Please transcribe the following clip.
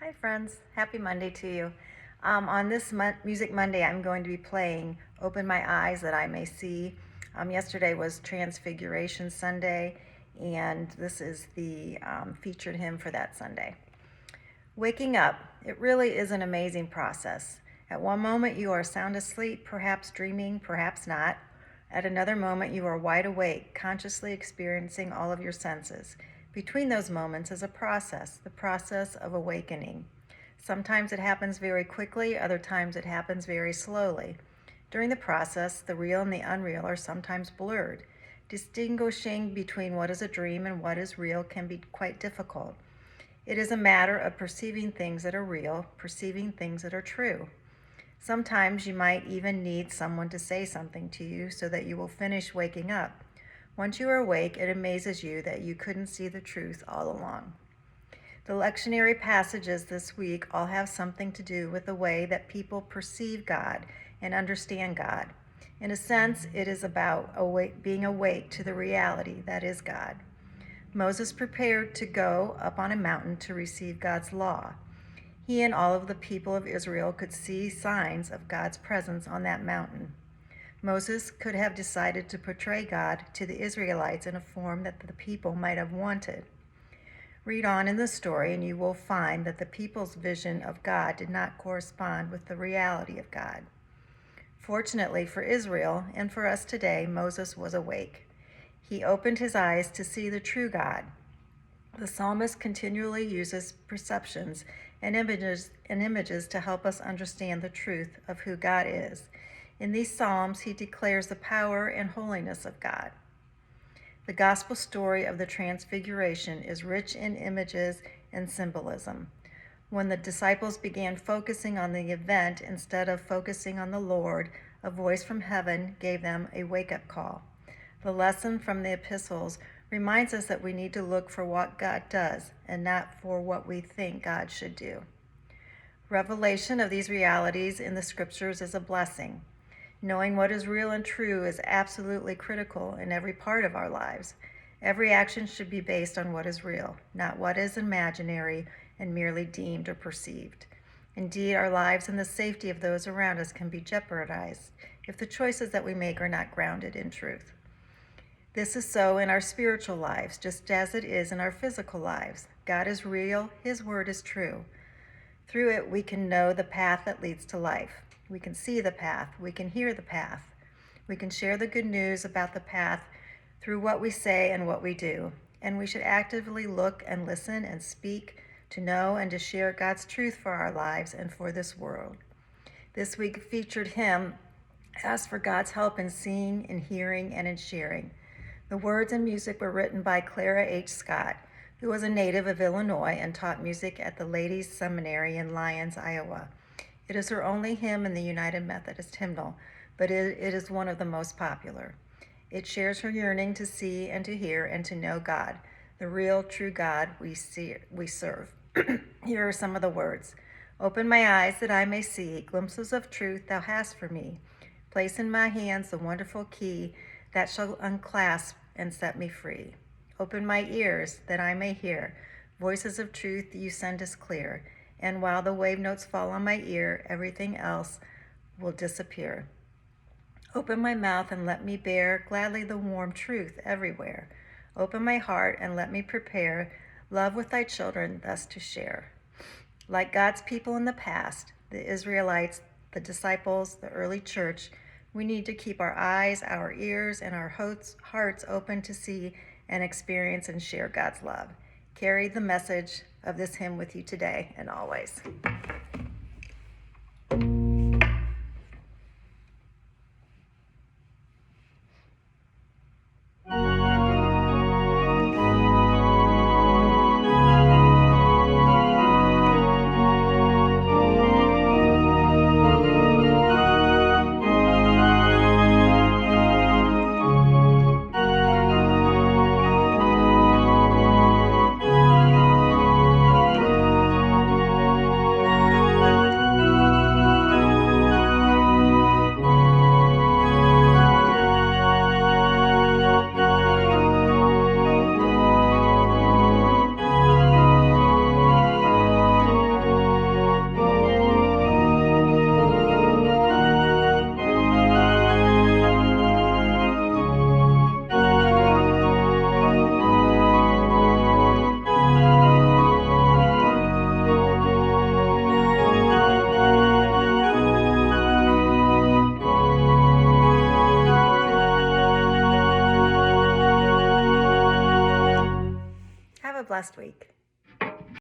Hi, friends. Happy Monday to you. On this Music Monday, I'm going to be playing Open My Eyes That I May See. Yesterday was Transfiguration Sunday, and this is the featured hymn for that Sunday. Waking up, it really is an amazing process. At one moment, you are sound asleep, perhaps dreaming, perhaps not. At another moment, you are wide awake, consciously experiencing all of your senses. Between those moments is a process, the process of awakening. Sometimes it happens very quickly, other times it happens very slowly. During the process, the real and the unreal are sometimes blurred. Distinguishing between what is a dream and what is real can be quite difficult. It is a matter of perceiving things that are real, perceiving things that are true. Sometimes you might even need someone to say something to you so that you will finish waking up. Once you are awake, it amazes you that you couldn't see the truth all along. The lectionary passages this week all have something to do with the way that people perceive God and understand God. In a sense, it is about being awake to the reality that is God. Moses prepared to go up on a mountain to receive God's law. He and all of the people of Israel could see signs of God's presence on that mountain. Moses could have decided to portray God to the Israelites in a form that the people might have wanted. Read on in the story, and you will find that the people's vision of God did not correspond with the reality of God. Fortunately for Israel and for us today, Moses was awake. He opened his eyes to see the true God. The psalmist continually uses perceptions and images to help us understand the truth of who God is. In these psalms, he declares the power and holiness of God. The gospel story of the Transfiguration is rich in images and symbolism. When the disciples began focusing on the event instead of focusing on the Lord, a voice from heaven gave them a wake-up call. The lesson from the epistles reminds us that we need to look for what God does and not for what we think God should do. Revelation of these realities in the scriptures is a blessing. Knowing what is real and true is absolutely critical in every part of our lives. Every action should be based on what is real, not what is imaginary and merely deemed or perceived. Indeed, our lives and the safety of those around us can be jeopardized if the choices that we make are not grounded in truth. This is so in our spiritual lives, just as it is in our physical lives. God is real, His word is true. Through it, we can know the path that leads to life. We can see the path, we can hear the path. We can share the good news about the path through what we say and what we do. And we should actively look and listen and speak to know and to share God's truth for our lives and for this world. This week featured hymn, Ask for God's help in seeing, in hearing, and in sharing. The words and music were written by Clara H. Scott, who was a native of Illinois and taught music at the Ladies' Seminary in Lyons, Iowa. It is her only hymn in the United Methodist Hymnal, but it is one of the most popular. It shares her yearning to see and to hear and to know God, the real, true God we serve. Here are some of the words. Open my eyes that I may see glimpses of truth thou hast for me. Place in my hands the wonderful key that shall unclasp and set me free. Open my ears that I may hear voices of truth you send us clear. And while the wave notes fall on my ear, everything else will disappear. Open my mouth and let me bear gladly the warm truth everywhere. Open my heart and let me prepare love with thy children thus to share. Like God's people in the past, the Israelites, the disciples, the early church, we need to keep our eyes, our ears, and our hearts open to see and experience and share God's love. Carry the message of this hymn with you today and always. last week.